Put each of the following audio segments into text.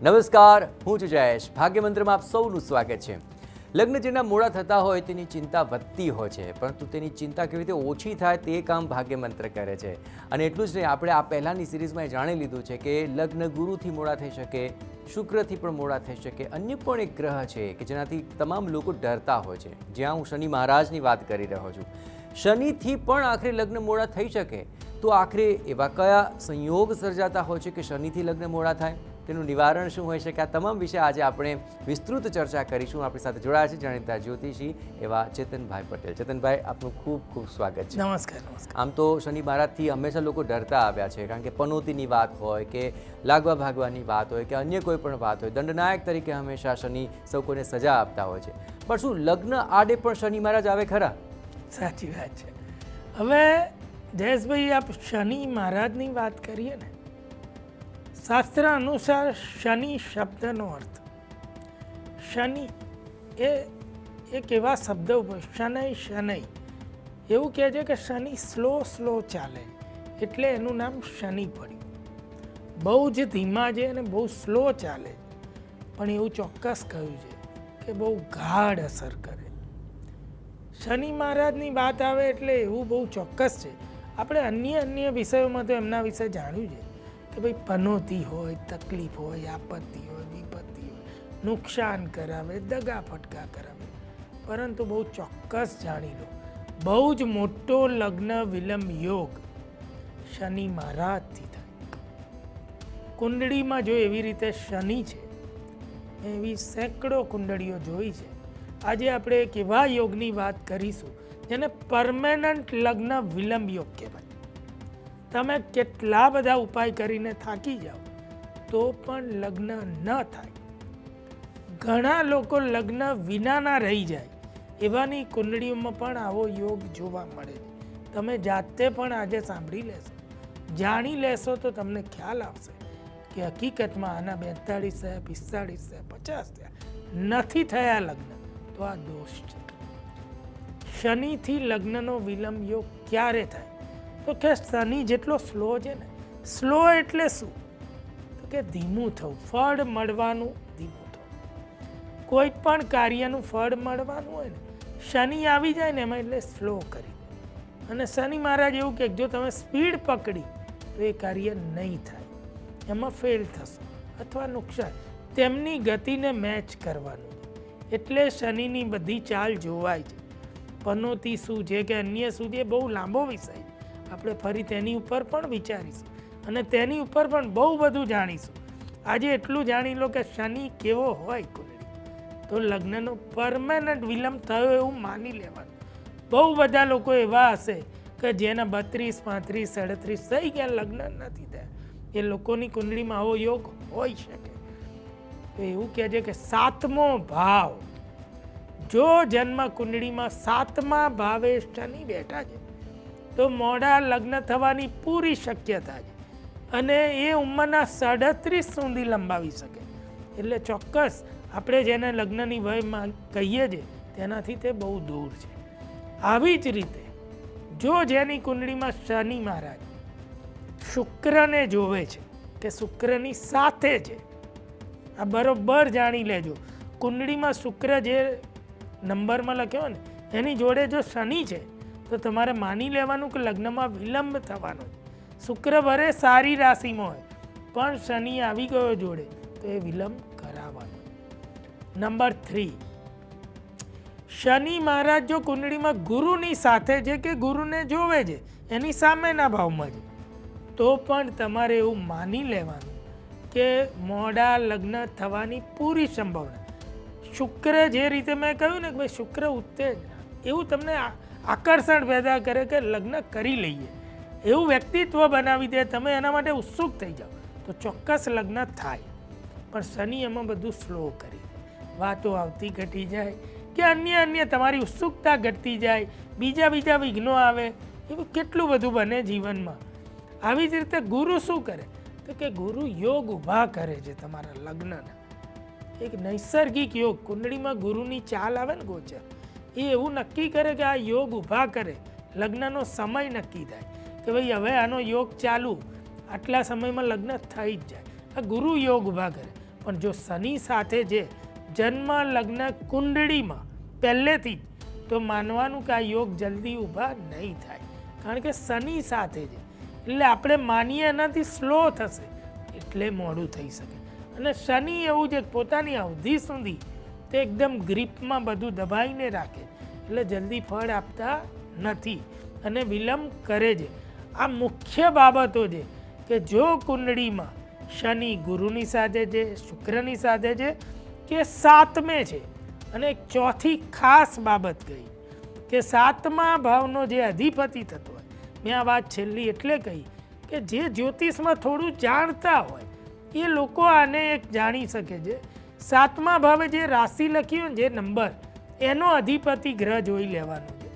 નમસ્કાર, હું છું જયેશ. ભાગ્યમંત્રમાં આપ સૌનું સ્વાગત છે. લગ્ન જેના મોડા થતા હોય તેની ચિંતા વધતી હોય છે, પરંતુ તેની ચિંતા કેવી રીતે ઓછી થાય તે કામ ભાગ્યમંત્ર કરે છે. અને એટલું જ નહીં, આપણે આ પહેલાંની સિરીઝમાં જાણી લીધું છે કે લગ્ન ગુરુથી મોડા થઈ શકે, શુક્રથી પણ મોડા થઈ શકે. અન્ય પણ એક ગ્રહ છે કે જેનાથી તમામ લોકો ડરતા હોય છે. જ્યાં હું શનિ મહારાજની વાત કરી રહ્યો છું, શનિથી પણ આખરે લગ્ન મોડા થઈ શકે. તો આખરે એવા કયા સંયોગ સર્જાતા હોય છે કે શનિથી લગ્ન મોડા થાય? તેનું નિવારણ શું હોઈ શકે? આ તમામ વિશે આજે આપણે વિસ્તૃત ચર્ચા કરીશું. આપણી સાથે જોડાયા છે જાણીતા જ્યોતિષી એવા ચેતનભાઈ પટેલ. ચેતનભાઈ, આપનું ખૂબ ખૂબ સ્વાગત છે. નમસ્કાર. આમ તો શનિ મહારાજથી હંમેશા લોકો ડરતા આવ્યા છે, કારણ કે પનોતીની વાત હોય કે લાગવા ભાગવાની વાત હોય કે અન્ય કોઈ પણ વાત હોય, દંડનાયક તરીકે હંમેશા શનિ સૌ કોઈને સજા આપતા હોય છે. પણ શું લગ્ન આડે પણ શનિ મહારાજ આવે ખરા? સાચી વાત છે. હવે જયેશભાઈ, આપ શનિ મહારાજની વાત કરીએ ને, શાસ્ત્ર અનુસાર શનિ શબ્દનો અર્થ, શનિ એ એક એવા શબ્દ ઉપર શનૈ શનૈ એવું કહે છે કે શનિ સ્લો ચાલે, એટલે એનું નામ શનિ પડ્યું. બહુ જ ધીમા છે અને બહુ સ્લો ચાલે, પણ એવું ચોક્કસ કહ્યું છે કે બહુ ગાઢ અસર કરે. શનિ મહારાજની વાત આવે એટલે એવું બહુ ચોક્કસ છે. આપણે અન્ય વિષયોમાં તો એમના વિશે જાણ્યું છે કે ભાઈ પનોતી હોય, તકલીફ હોય, આપત્તિ હોય, વિપત્તિ હોય, નુકસાન કરાવે, દગા ફટકા કરાવે. પરંતુ બહુ ચોક્કસ જાણી લો, બહુ જ મોટો લગ્ન વિલંબ યોગ શનિ મહારાજથી થાય. કુંડળીમાં જો એવી રીતે શનિ છે, એવી સેંકડો કુંડળીઓ જોઈ છે. આજે આપણે એક એવા યોગની વાત કરીશું જેને પરમેનન્ટ લગ્ન વિલંબ યોગ કહેવાય. તમે કેટલા બધા ઉપાય કરીને થાકી જાઓ તો પણ લગ્ન ન થાય. ઘણા લોકો લગ્ન વિનાના રહી જાય, એવાની કુંડળીઓમાં પણ આવો યોગ જોવા મળે છે. તમે જાતે પણ આજે સાંભળી લેશો, જાણી લેશો તો તમને ખ્યાલ આવશે કે હકીકતમાં આના 42 છે, 45 છે, 50 થયા, નથી થયા લગ્ન, તો આ દોષ છે. શનિથી લગ્નનો વિલંબ યોગ ક્યારે થાય? તો કે શનિ જેટલો સ્લો છે ને, સ્લો એટલે શું? તો કે ધીમું થવું, ફળ મળવાનું ધીમું થવું. કોઈ પણ કાર્યનું ફળ મળવાનું હોય ને, શનિ આવી જાય ને એમાં એટલે સ્લો કરી દે. અને શનિ મહારાજ એવું કે જો તમે સ્પીડ પકડી તો એ કાર્ય નહીં થાય, એમાં ફેલ થશો અથવા નુકસાન. તેમની ગતિને મેચ કરવાનું, એટલે શનિની બધી ચાલ જોવાય છે. પનોતી શું છે કે અન્ય શું છે, બહુ લાંબો વિષય છે. આપણે ફરી તેની ઉપર પણ વિચારીશું અને તેની ઉપર પણ બહુ બધું જાણીશું. આજે એટલું જાણી લો કે શનિ કેવો હોય કુંડળી, તો લગ્નનો પરમેનન્ટ વિલંબ થયો એવું માની લેવાનું. બહુ બધા લોકો એવા હશે કે જેના 32, 35, 37 થઈ ગયા, લગ્ન નથી થયા. એ લોકોની કુંડળીમાં આવો યોગ હોઈ શકે. તો એવું કહે છે કે 7મો ભાવ, જો જન્મ કુંડળીમાં 7મા ભાવે શનિ બેઠા છે તો મોડા લગ્ન થવાની પૂરી શક્યતા છે, અને એ ઉંમરના 37 સુધી લંબાવી શકે. એટલે ચોક્કસ આપણે જેને લગ્નની વયમાં કહીએ છીએ તેનાથી તે બહુ દૂર છે. આવી જ રીતે જો જેની કુંડળીમાં શનિ મહારાજ શુક્રને જોવે છે કે શુક્રની સાથે છે, આ બરોબર જાણી લેજો. કુંડળીમાં શુક્ર જે નંબરમાં લખ્યો ને એની જોડે જો શનિ છે તો તમારે માની લેવાનું કે લગ્નમાં વિલંબ થવાનો છે. શુક્ર ભરે સારી રાશિમાં હોય પણ શનિ આવી ગયો જોડે તો એ વિલંબ કરાવવાનો. નંબર 3, શનિ મહારાજ જો કુંડળીમાં ગુરુની સાથે છે કે ગુરુને જોવે છે, એની સામેના ભાવમાં છે, તો પણ તમારે એવું માની લેવાનું કે મોડા લગ્ન થવાની પૂરી સંભાવના. શુક્ર જે રીતે મેં કહ્યું ને કે ભાઈ શુક્ર ઉત્તેજના, એવું તમને આકર્ષણ પેદા કરે કે લગ્ન કરી લઈએ, એવું વ્યક્તિત્વ બનાવી દે, તમે એના માટે ઉત્સુક થઈ જાઓ તો ચોક્કસ લગ્ન થાય. પણ શનિ એમાં બધું સ્લો કરી દે, વાતો આવતી ઘટી જાય કે અન્ય તમારી ઉત્સુકતા ઘટતી જાય, બીજા વિઘ્નો આવે, એવું કેટલું બધું બને જીવનમાં. આવી જ રીતે ગુરુ શું કરે તો કે ગુરુ યોગ ઊભા કરે છે તમારા લગ્નના. એક નૈસર્ગિક યોગ, કુંડળીમાં ગુરુની ચાલ આવે ને ગોચર, એ એવું નક્કી કરે કે આ યોગ ઊભા કરે, લગ્નનો સમય નક્કી થાય કે ભાઈ હવે આનો યોગ ચાલુ, આટલા સમયમાં લગ્ન થઈ જ જાય. આ ગુરુ યોગ ઊભા કરે. પણ જો શનિ સાથે જે જન્મ લગ્ન કુંડળીમાં પહેલેથી જ, તો માનવાનું કે આ યોગ જલ્દી ઊભા નહીં થાય, કારણ કે શનિ સાથે છે. એટલે આપણે માનીએ એનાથી સ્લો થશે, એટલે મોડું થઈ શકે. અને શનિ એવું છે પોતાની અવધિ સુધી તે એકદમ ગ્રીપમાં બધું દબાઈને રાખે, એટલે જલ્દી ફળ આપતા નથી અને વિલંબ કરે છે. આ મુખ્ય બાબતો છે કે જો કુંડળીમાં શનિ ગુરુની સાથે છે, શુક્રની સાથે છે કે સાતમે છે. અને એક ચોથી ખાસ બાબત કહી કે સાતમા ભાવનો જે અધિપતિ થતો હોય, મેં આ વાત છેલ્લી એટલે કહી કે જે જ્યોતિષમાં થોડું જાણતા હોય એ લોકો આને એક જાણી શકે છે. સાતમા ભાવે જે રાશિ લખી હોય, જે નંબર, એનો અધિપતિ ગ્રહ જોઈ લેવાનો છે.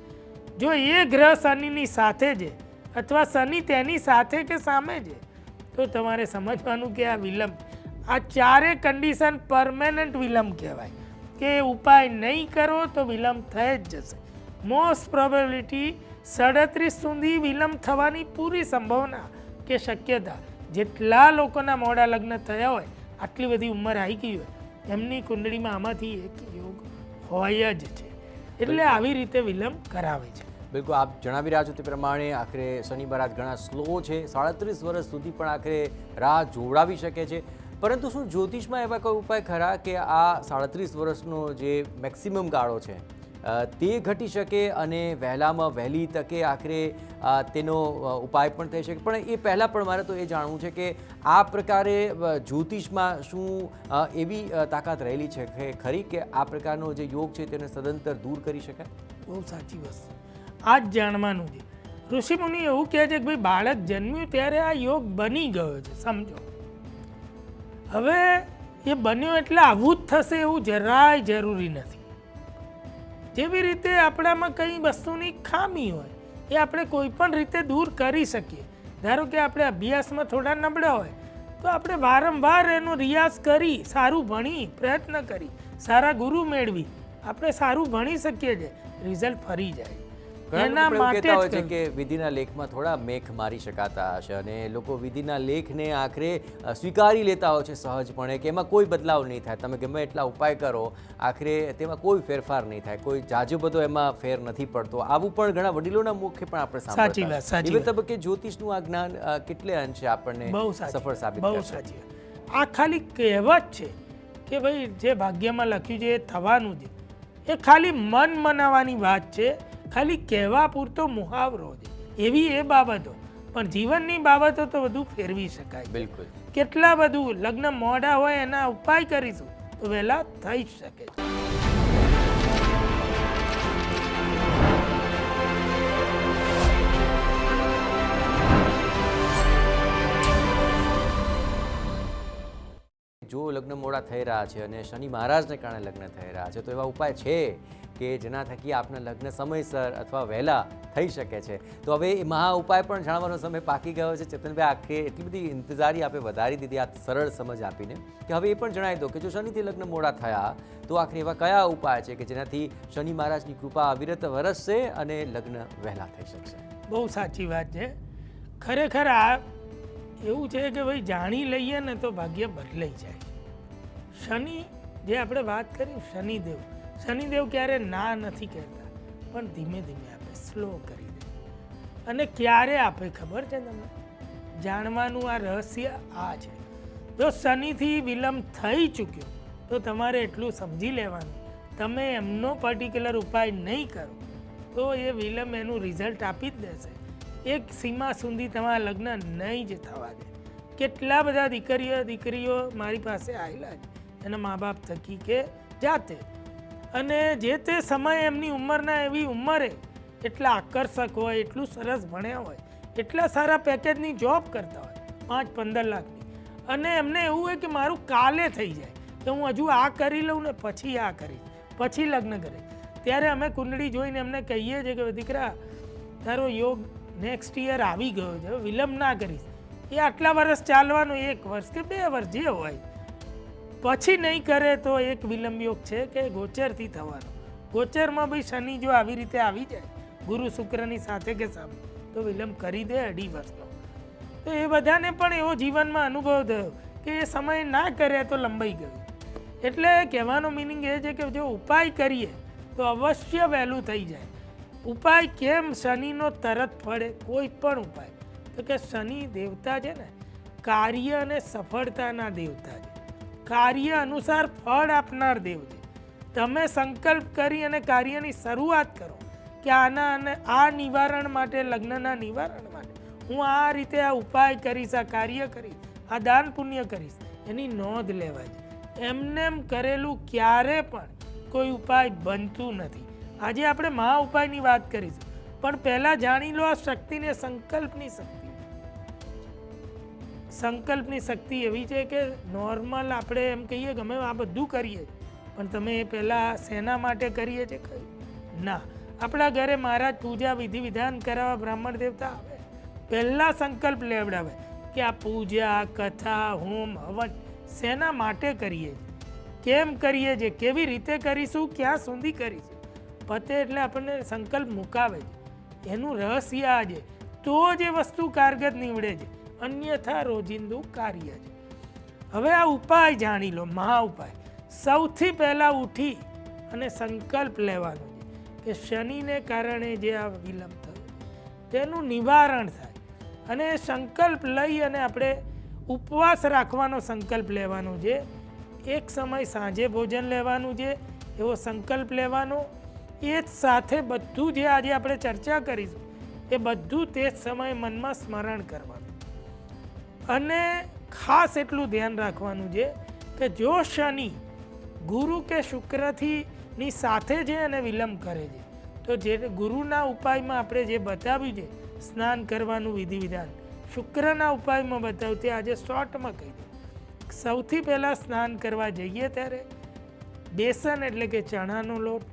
જો એ ગ્રહ શનિની સાથે છે અથવા શનિ તેની સાથે કે સામે છે, તો તમારે સમજવાનું કે આ વિલંબ, આ ચારે કન્ડિશન પરમેનન્ટ વિલંબ કહેવાય કે ઉપાય નહીં કરો તો વિલંબ થઈ જ જશે. મોસ્ટ પ્રોબેબિલિટી 37 સુધી વિલંબ થવાની પૂરી સંભાવના કે શક્યતા. જેટલા લોકોના મોડા લગ્ન થયા હોય, આટલી બધી ઉંમર આવી ગઈ હોય, એમની કુંડળીમાં આમાંથી એક યોગ હોય જ છે. એટલે આવી રીતે વિલંબ કરાવે છે. બિલકુલ, આપ જણાવી રહ્યા છો તે પ્રમાણે આખરે શનિ મહારાજ ઘણા સ્લો છે, 37 વર્ષ સુધી પણ આખરે રાહ જોડાવી શકે છે. પરંતુ શું જ્યોતિષમાં એવા કોઈ ઉપાય ખરા કે આ 37 વર્ષનો જે મેક્સિમમ ગાળો છે તે ઘટી શકે અને વહેલામાં વહેલી તકે આખરે તેનો ઉપાય પણ થઈ શકે? પણ એ પહેલાં પણ મારે તો એ જાણવું છે કે આ પ્રકારે જ્યોતિષમાં શું એવી તાકાત રહેલી છે કે ખરી કે આ પ્રકારનો જે યોગ છે તેને સદંતર દૂર કરી શકાય? બહુ સાચી વસ્તુ, આ જ જાણવાનું છે. ઋષિમુનિ એવું કહે છે કે ભાઈ બાળક જન્મ્યું ત્યારે આ યોગ બની ગયો છે, સમજો. હવે એ બન્યો એટલે આવું જ થશે એવું જરાય જરૂરી નથી. જેવી રીતે આપણામાં કઈ વસ્તુની ખામી હોય એ આપણે કોઈ પણ રીતે દૂર કરી શકીએ. ધારો કે આપણે અભ્યાસમાં થોડા નબળા હોય તો આપણે વારંવાર એનો રિયાઝ કરી, સારું ભણી, પ્રયત્ન કરી, સારા ગુરુ મેળવી આપણે સારું ભણી શકીએ છીએ, રિઝલ્ટ ફરી જાય. એના માટે હોય છે કે વિધિના લેખમાં થોડા મેખ મારી શકાતા હશે અને લોકો વિધિના લેખને આખરે સ્વીકારી લેતા હોય છે સહજપણે કે એમાં કોઈ બદલાવ નહીં થાય, તમે ગમે એટલા ઉપાય કરો આખરે તેમાં કોઈ ફેરફાર નહીં થાય, કોઈ જાજો બધો એમાં ફેર નથી પડતો. આવું પણ ઘણા વડીલોના મુખે પણ આપણે સાંભળ્યું. સાચી વાત. તબક્કે જ્યોતિષનું આ જ્ઞાન કેટલે અંશે આપણને સફળ સાબિત બહુ સાચી. આ ખાલી કહેવત છે કે ભાઈ જે ભાગ્યમાં લખ્યું છે એ થવાનું છે, એ ખાલી મન મનાવવાની વાત છે, ખાલી કહેવા પૂરતો મુહાવરો છે. એવી એ બાબતો, પણ જીવનની બાબતો તો બધું ફેરવી શકાય. બિલકુલ. કેટલા બધું લગ્ન મોડા હોય એના ઉપાય કરીશું તો વહેલા થઈ શકે. જો લગ્ન મોડા થઈ રહ્યા છે અને શનિ મહારાજને કારણે લગ્ન થઈ રહ્યા છે, તો એવા ઉપાય છે કે જેના થકી આપના લગ્ન સમયસર અથવા વહેલા થઈ શકે છે. તો હવે એ મહા ઉપાય પણ જાણવાનો સમય પાકી ગયો છે. ચેતનભાઈ, આખરે એટલી બધી ઇંતજારી આપે વધારી દીધી આ સરળ સમજ આપીને કે હવે એ પણ જણાવી દો કે જો શનિથી લગ્ન મોડા થયા તો આખરે એવા કયા ઉપાય છે કે જેનાથી શનિ મહારાજની કૃપા અવિરત વરસશે અને લગ્ન વહેલા થઈ શકશે? બહુ સાચી વાત છે. ખરેખર આ એવું છે કે ભાઈ જાણી લઈએ ને તો ભાગ્ય બદલાઈ જાય. શનિ જે આપણે વાત કરી, શનિદેવ ક્યારે ના નથી કહેતા, પણ ધીમે ધીમે આપણે સ્લો કરી દે. અને ક્યારે આપે ખબર છે તમને? જાણવાનું આ રહસ્ય આ છે. જો શનિથી વિલંબ થઈ ચૂક્યો તો તમારે એટલું સમજી લેવાનું, તમે એમનો પર્ટિક્યુલર ઉપાય નહીં કરો તો એ વિલંબ એનું રિઝલ્ટ આપી જ દેશે. એક સીમા સુધી તમારા લગ્ન નહીં જ થવા દે. કેટલા બધા દીકરીઓ મારી પાસે આવેલા છે એના મા બાપ થકી કે જાતે, અને જે તે સમયે એમની ઉંમરના એવી ઉંમરે એટલા આકર્ષક હોય, એટલું સરસ ભણ્યા હોય, એટલા સારા પેકેજની જોબ કરતા હોય 5-15 લાખની, અને એમને એવું હોય કે મારું કાલે થઈ જાય, કે હું હજુ આ કરી લઉં ને પછી આ કરીશ, પછી લગ્ન કરે. ત્યારે અમે કુંડળી જોઈને એમને કહીએ છીએ કે દીકરા તારો યોગ નેક્સ્ટ યર આવી ગયો છે, વિલંબ ના કરીશ. એ આટલા વર્ષ ચાલવાનું, 1 વર્ષ કે 2 વર્ષ જે હોય, પછી નહીં કરે તો એક વિલંબ યોગ છે કે ગોચરથી થવાનો. ગોચરમાં ભાઈ શનિ જો આવી રીતે આવી જાય ગુરુ શુક્રની સાથે કે સામે, તો વિલંબ કરી દે 2.5 વર્ષનો. તો એ બધાને પણ એવો જીવનમાં અનુભવ થયો કે એ સમય ના કરે તો લંબાઈ ગયું. એટલે કહેવાનો મિનિંગ એ છે કે જો ઉપાય કરીએ તો અવશ્ય વહેલું થઈ જાય. ઉપાય કેમ શનિનો તરત પડે? કોઈ પણ ઉપાય તો કે શનિ દેવતા છે ને કાર્ય અને સફળતાના દેવતા છે, કાર્ય અનુસાર ફળ આપનાર દેવ છે. તમે સંકલ્પ કરી અને કાર્યની શરૂઆત કરો કે આના અને આ નિવારણ માટે, લગ્નના નિવારણ માટે હું આ રીતે આ ઉપાય કરીશ, આ કાર્ય કરીશ, આ દાન પુણ્ય કરીશ, એની નોંધ લેવાય છે. એમનેમ કરેલું ક્યારે પણ કોઈ ઉપાય બનતું નથી. આજે આપણે મહા ઉપાયની વાત કરીશું, પણ પહેલાં જાણી લો આ શક્તિને, સંકલ્પની શક્તિ. સંકલ્પની શક્તિ એવી છે કે નોર્મલ આપણે એમ કહીએ કે અમે આ બધું કરીએ, પણ તમે એ પહેલાં શેના માટે કરીએ છીએ કહ્યું? ના, આપણા ઘરે મહારાજ પૂજા વિધિ વિધાન કરાવવા બ્રાહ્મણ દેવતા આવે, પહેલાં સંકલ્પ લેવડાવે કે આ પૂજા, કથા, હોમ, હવન શેના માટે કરીએ છીએ, કેમ કરીએ છીએ, કેવી રીતે કરીશું, ક્યાં સુધી કરીશું. પતે એટલે આપણને સંકલ્પ મુકાવે છે. એનું રહસ્ય આ છે, તો જ એ વસ્તુ કારગત નીવડે છે, અન્યથા રોજિંદુ કાર્ય છે. હવે આ ઉપાય જાણી લો, મહા ઉપાય. સૌથી પહેલાં ઉઠી અને સંકલ્પ લેવાનો છે કે શનિને કારણે જે આ વિલંબ થયો તેનું નિવારણ થાય. અને સંકલ્પ લઈ અને આપણે ઉપવાસ રાખવાનો સંકલ્પ લેવાનો છે. એક સમય સાંજે ભોજન લેવાનું છે એવો સંકલ્પ લેવાનો. એ જ સાથે બધું જે આજે આપણે ચર્ચા કરીશું એ બધું તે જ સમયે મનમાં સ્મરણ કરવાનું. અને ખાસ એટલું ધ્યાન રાખવાનું છે કે જો શનિ ગુરુ કે શુક્રથી ની સાથે છે અને વિલંબ કરે છે તો જે ગુરુના ઉપાયમાં આપણે જે બતાવ્યું છે સ્નાન કરવાનું વિધિ વિધાન, શુક્રના ઉપાયમાં બતાવ્યું તે આજે શોર્ટમાં કહી દઉં. સૌથી પહેલાં સ્નાન કરવા જઈએ ત્યારે બેસન એટલે કે ચણાનો લોટ,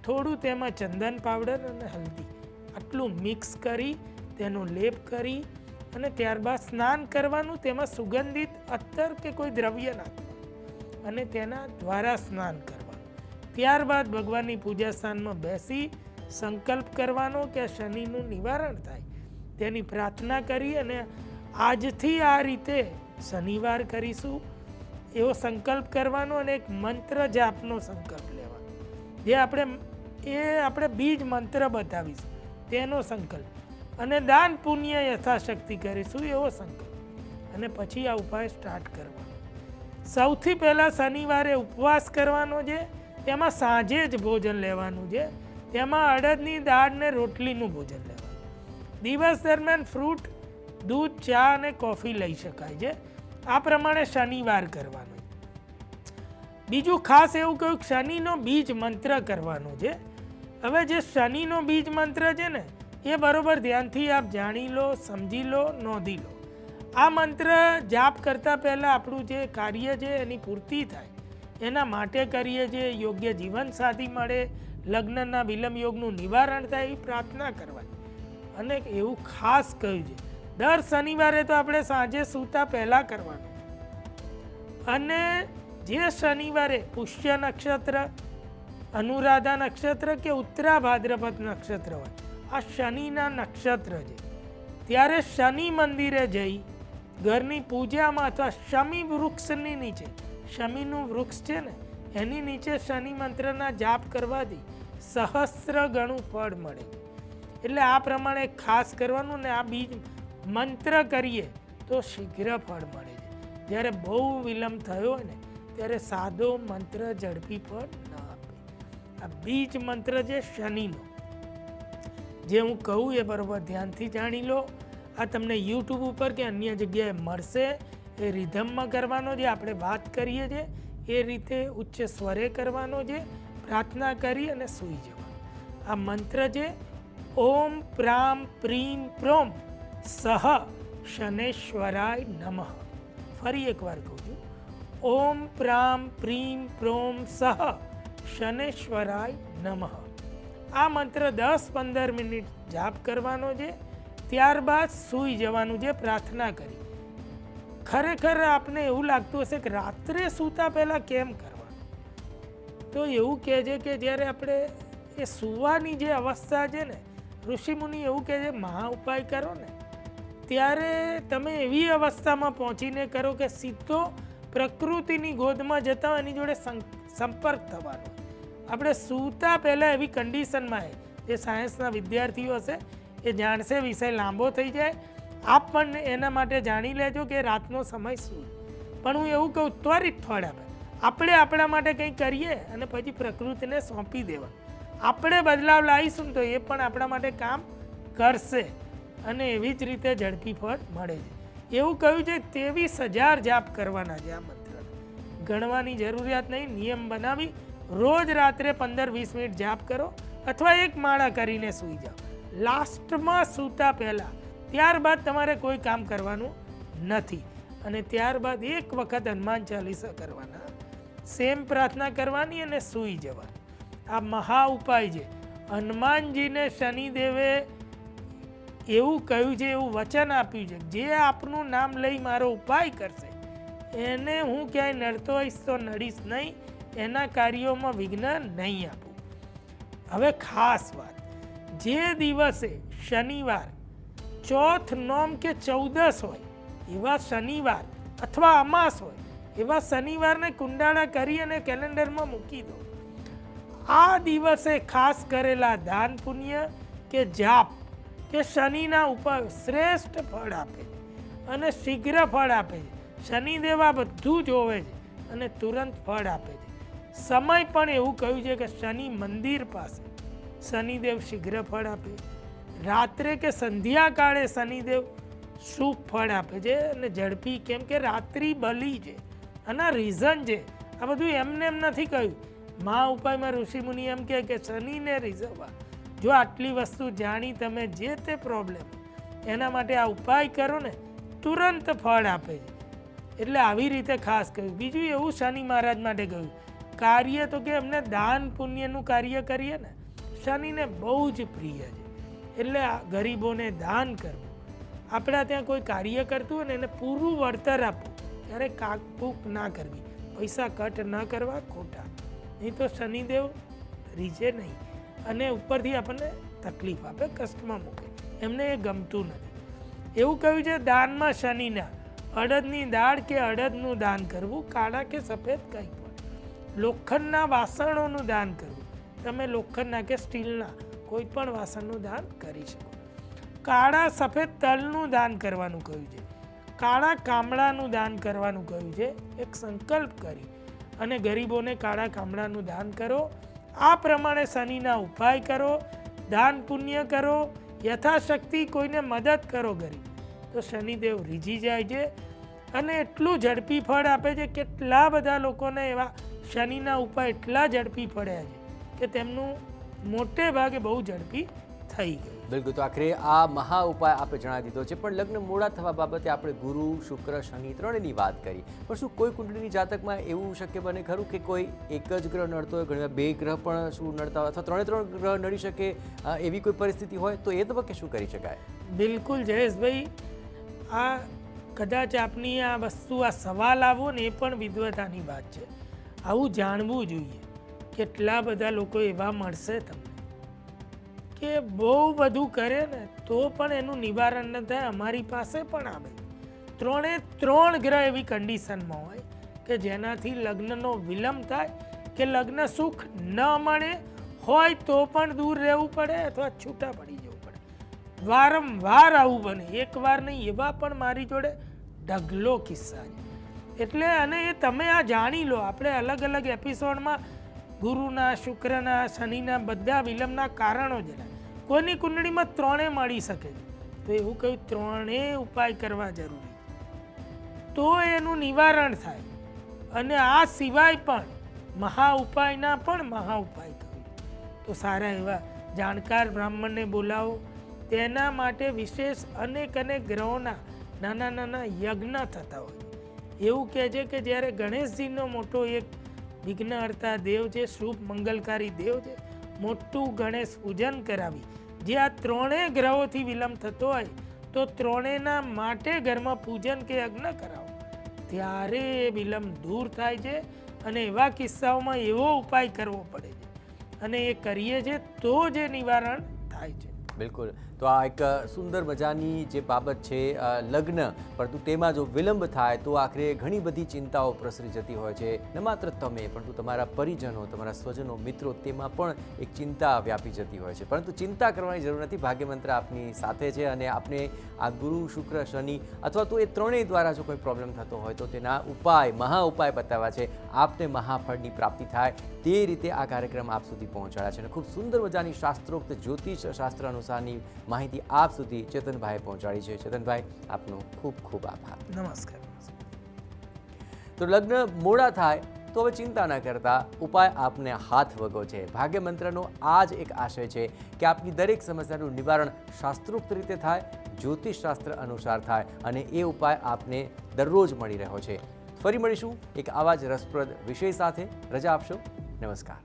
થોડું તેમાં ચંદન પાવડર અને હલ્દી આટલું મિક્સ કરી તેનો લેપ કરી અને ત્યારબાદ સ્નાન કરવાનું. તેમાં સુગંધિત અત્તર કે કોઈ દ્રવ્ય નાખવાનું અને તેના દ્વારા સ્નાન કરવાનું. ત્યારબાદ ભગવાનની પૂજા સ્થાનમાં બેસી સંકલ્પ કરવાનો કે શનિનું નિવારણ થાય તેની પ્રાર્થના કરી અને આજથી આ રીતે શનિવાર કરીશું એવો સંકલ્પ કરવાનો અને એક મંત્ર જાપનો સંકલ્પ લેવાનો. જે આપણે બીજ મંત્ર બતાવીશું તેનો સંકલ્પ અને દાન પુણ્ય યથાશક્તિ કરીશું એવો સંકલ્પ. અને પછી આ ઉપાય સ્ટાર્ટ કરવાનો. સૌથી પહેલાં શનિવારે ઉપવાસ કરવાનો છે, તેમાં સાંજે જ ભોજન લેવાનું છે. તેમાં અડદની દાળ ને રોટલીનું ભોજન લેવાનું. દિવસ દરમિયાન ફ્રૂટ, દૂધ, ચા અને કોફી લઈ શકાય છે. આ પ્રમાણે શનિવાર કરવાનો. બીજું ખાસ એવું કહ્યું કે શનિનો બીજ મંત્ર કરવાનો છે. હવે જે શનિનો બીજ મંત્ર છે ને એ બરોબર ધ્યાનથી આપ જાણી લો, સમજી લો, નોંધી લો. આ મંત્ર જાપ કરતાં પહેલાં આપણું જે કાર્ય છે એની પૂર્તિ થાય એના માટે કરીએ છીએ. યોગ્ય જીવનસાથી મળે, લગ્નના વિલંબ યોગનું નિવારણ થાય એ પ્રાર્થના કરવાની. અને એવું ખાસ કહ્યું છે દર શનિવારે તો આપણે સાંજે સૂતા પહેલાં કરવાનું. અને જે શનિવારે પુષ્ય નક્ષત્ર, અનુરાધા નક્ષત્ર કે ઉત્તરા ભાદ્રપદ નક્ષત્ર હોય, આ શનિના નક્ષત્ર છે, ત્યારે શનિ મંદિરે જઈ ઘરની પૂજામાં અથવા શમી વૃક્ષની નીચે, શમીનું વૃક્ષ છે ને એની નીચે શનિ મંત્રના જાપ કરવાથી સહસ્ત્ર ગણું ફળ મળે. એટલે આ પ્રમાણે ખાસ કરવાનું ને આ બીજ મંત્ર કરીએ તો શીઘ્ર ફળ મળે છે. જ્યારે બહુ વિલંબ થયો હોય ને ત્યારે સાદો મંત્ર ઝડપી ફળ ન આપે. આ બીજ મંત્ર છે શનિનો, જે હું કહું એ બરોબર ધ્યાનથી જાણી લો. આ તમને યુટ્યુબ ઉપર કે અન્ય જગ્યાએ મળશે. એ રિધમમાં કરવાનો છે, આપણે વાત કરીએ છીએ એ રીતે ઉચ્ચ સ્વરે કરવાનો છે. પ્રાર્થના કરી અને સૂઈ જવાનું. આ મંત્ર છે ઓમ પ્રામ પ્રીમ પ્રોમ સહ શનેશ્વરાય નમઃ. ફરી એકવાર કહું છું, ઓમ પ્રામ પ્રીમ પ્રોમ સહ શનેશ્વરાય નમઃ. આ મંત્ર 10-15 મિનિટ જાપ કરવાનો છે. ત્યારબાદ સૂઈ જવાનું છે પ્રાર્થના કરી. ખરેખર આપને એવું લાગતું હશે કે રાત્રે સૂતા પહેલાં કેમ કરવાનું? તો એવું કહે છે કે જ્યારે આપણે એ સૂવાની જે અવસ્થા છે ને, ઋષિમુનિ એવું કહે છે મહા ઉપાય કરો ને ત્યારે તમે એવી અવસ્થામાં પહોંચીને કરો કે સીધો પ્રકૃતિની ગોદમાં જતા એની જોડે સંપર્ક થવાનો. આપણે સૂતા પહેલાં એવી કન્ડિશનમાં જે સાયન્સના વિદ્યાર્થીઓ હશે એ જાણશે, વિષય લાંબો થઈ જાય. આપ પણ એના માટે જાણી લેજો કે રાતનો સમય શું. પણ હું એવું કહું ત્વરિત થોડા આપણે આપણા માટે કંઈ કરીએ અને પછી પ્રકૃતિને સોંપી દેવાનું. આપણે બદલાવ લાવીશું તો એ પણ આપણા માટે કામ કરશે અને એવી જ રીતે ઝડપી ફળ મળે છે. એવું કહ્યું છે 23,000 જાપ કરવાના છે. આ મંત્ર ગણવાની જરૂરિયાત નહીં, નિયમ બનાવી રોજ રાત્રે 15-20 મિનિટ જાપ કરો અથવા એક માળા કરીને સૂઈ જાઓ લાસ્ટમાં સૂતા પહેલાં. ત્યારબાદ તમારે કોઈ કામ કરવાનું નથી અને ત્યારબાદ એક વખત હનુમાન ચાલીસા કરવાના, સેમ પ્રાર્થના કરવાની અને સૂઈ જવાની. આ મહા ઉપાય છે. હનુમાનજીને શનિદેવે એવું કહ્યું છે, એવું વચન આપ્યું છે, જે આપનું નામ લઈ મારો ઉપાય કરશે એને હું ક્યાંય નડતો હોઈશ તો નડીશ નહીં, એના કાર્યોમાં વિઘ્ન નહીં આપું. હવે ખાસ વાત, જે દિવસે શનિવાર, ચોથ, નોમ કે 14 હોય એવા શનિવાર અથવા અમાસ હોય એવા શનિવારને કુંડાળા કરી અને કેલેન્ડરમાં મૂકી દો. આ દિવસે ખાસ કરેલા દાન પુણ્ય કે જાપ કે શનિના ઉપાય શ્રેષ્ઠ ફળ આપે છે અને શીઘ્ર ફળ આપે છે. શનિદેવ આ બધું જોવે છે અને તુરંત ફળ આપે છે. સમય પણ એવું કહ્યું છે કે શનિ મંદિર પાસે શનિદેવ શીઘ્ર ફળ આપે. રાત્રે કે સંધ્યાકાળે શનિદેવ શુભ ફળ આપે છે અને ઝડપી, કેમ કે રાત્રિ બલી છે. આના રીઝન છે. આ બધું એમને એમ નથી કહ્યું. મહા ઉપાયમાં ઋષિમુનિ એમ કહે કે શનિને રીઝવવા. જો આટલી વસ્તુ જાણી તમે જે તે પ્રોબ્લેમ એના માટે આ ઉપાય કરો ને તુરંત ફળ આપે છે. એટલે આવી રીતે ખાસ કહ્યું. બીજું એવું શનિ મહારાજ માટે કહ્યું કાર્ય તો કે એમને દાન પુણ્યનું કાર્ય કરીએ ને શનિને બહુ જ પ્રિય છે. એટલે ગરીબોને દાન કરવું, આપણા ત્યાં કોઈ કાર્ય કરતું હોય ને એને પૂરું વળતર આપવું, ત્યારે કાકપૂક ના કરવી, પૈસા કટ ન કરવા ખોટા, નહીં તો શનિદેવ રીઝે નહીં અને ઉપરથી આપણને તકલીફ આપે, કષ્ટમાં મૂકે. એમને એ ગમતું નથી. એવું કહ્યું છે દાનમાં શનિના અડદની દાળ કે અડદનું દાન કરવું, કાળા કે સફેદ કંઈ પણ. લોખંડના વાસણોનું દાન કરવું, તમે લોખંડના કે સ્ટીલના કોઈ પણ વાસણનું દાન કરી શકો. કાળા સફેદ તલનું દાન કરવાનું કહ્યું છે. કાળા કામળાનું દાન કરવાનું કહ્યું છે. એક સંકલ્પ કરી અને ગરીબોને કાળા કામળાનું દાન કરો. આ પ્રમાણે શનિના ઉપાય કરો, દાન પુણ્ય કરો, યથાશક્તિ કોઈને મદદ કરો ગરીબ, તો શનિદેવ રીઝી જાય છે અને એટલું ઝડપી ફળ આપે છે. કેટલા બધા લોકોને એવા શનિના ઉપાય એટલા ઝડપી પડ્યા છે કે તેમનું મોટે ભાગે બહુ ઝડપી થઈ ગયું. બિલકુલ. તો આખરે આ મહા ઉપાય આપણે જણાવી દીધો છે. પણ લગ્ન મોડા થવા બાબતે આપણે ગુરુ, શુક્ર, શનિ ત્રણેયની વાત કરી. પણ શું કોઈ કુંડળીની જાતકમાં એવું શક્ય બને ખરું કે કોઈ એક જ ગ્રહ નડતો હોય, ઘણીવાર 2 ગ્રહ પણ શું નડતા હોય અથવા 3 ગ્રહ નડી શકે, એવી કોઈ પરિસ્થિતિ હોય તો એ તબક્કે શું કરી શકાય? બિલકુલ જયેશભાઈ, આ કદાચ આપની આ વસ્તુ, આ સવાલ આવવો ને એ પણ વિદ્વતાની વાત છે. આવું જાણવું જોઈએ. કેટલા બધા લોકો એવા મળશે તમને કે બહુ બધું કરે ને તો પણ એનું નિવારણ ન થાય. અમારી પાસે પણ આવે 3 ગ્રહ એવી કન્ડિશનમાં હોય કે જેનાથી લગ્નનો વિલંબ થાય કે લગ્ન સુખ ન મળે હોય તો પણ દૂર રહેવું પડે અથવા છૂટા પડી જવું પડે. વારંવાર આવું બને, એકવાર નહીં, એવા પણ મારી જોડે ઢગલો કિસ્સા છે. એટલે અને એ તમે આ જાણી લો. આપણે અલગ અલગ એપિસોડમાં ગુરુના, શુક્રના, શનિના બધા વિલંબના કારણો જણાય. કોઈની કુંડળીમાં 3 મળી શકે છે તો એવું કહ્યું 3 ઉપાય કરવા જરૂરી, તો એનું નિવારણ થાય. અને આ સિવાય પણ મહા ઉપાયના પણ મહા ઉપાય કહ્યું. તો સારા એવા જાણકાર બ્રાહ્મણને બોલાવો. તેના માટે વિશેષ અનેક ગ્રહોના નાના નાના યજ્ઞ થતા હોય. એવું કહે છે કે જ્યારે ગણેશજીનો મોટો એક વિઘ્નહર્તા દેવ છે, શુભ મંગલકારી દેવ છે, મોટું ગણેશ પૂજન કરાવી, જે આ 3 ગ્રહોથી વિલંબ થતો હોય તો 3ના માટે ઘરમાં પૂજન કે યજ્ઞ કરાવો, ત્યારે એ વિલંબ દૂર થાય છે. અને એવા કિસ્સાઓમાં એવો ઉપાય કરવો પડે છે અને એ કરીએ છીએ તો જે નિવારણ થાય છે. બિલકુલ. તો આ એક સુંદર મજાની જે બાબત છે લગ્ન, પરંતુ તેમાં જો વિલંબ થાય તો આખરે ઘણી બધી ચિંતાઓ પ્રસરી જતી હોય છે. ન માત્ર તમે, પરંતુ તમારા પરિજનો, તમારા સ્વજનો, મિત્રો, તેમાં પણ એક ચિંતા વ્યાપી જતી હોય છે. પરંતુ ચિંતા કરવાની જરૂર નથી. ભાગ્યમંત્ર આપની સાથે છે અને આપને આ ગુરુ, શુક્ર, શનિ અથવા તો એ ત્રણેય દ્વારા જો કોઈ પ્રોબ્લેમ થતો હોય તો તેના ઉપાય, મહા ઉપાય બતાવ્યા છે. આપને મહાફળની પ્રાપ્તિ થાય તે રીતે આ કાર્યક્રમ આપ સુધી પહોંચાડ્યા છે અને ખૂબ સુંદર મજાની શાસ્ત્રોક્ત જ્યોતિષ શાસ્ત્ર અનુસારની માહિતી આપ સુધી ચેતનભાઈએ પહોંચાડી છે. ચેતનભાઈ, આપનો ખૂબ ખૂબ આભાર. નમસ્કાર. તો લગ્ન મોડા થાય તો હવે ચિંતા ન કરતા, ઉપાય આપને હાથ વગો છે. ભાગ્યમંત્રનો આ જ એક આશય છે કે આપની દરેક સમસ્યાનું નિવારણ શાસ્ત્રોક્ત રીતે થાય, જ્યોતિષશાસ્ત્ર અનુસાર થાય અને એ ઉપાય આપને દરરોજ મળી રહ્યો છે. ફરી મળીશું એક આવા જ રસપ્રદ વિષય સાથે. રજા આપશો. નમસ્કાર.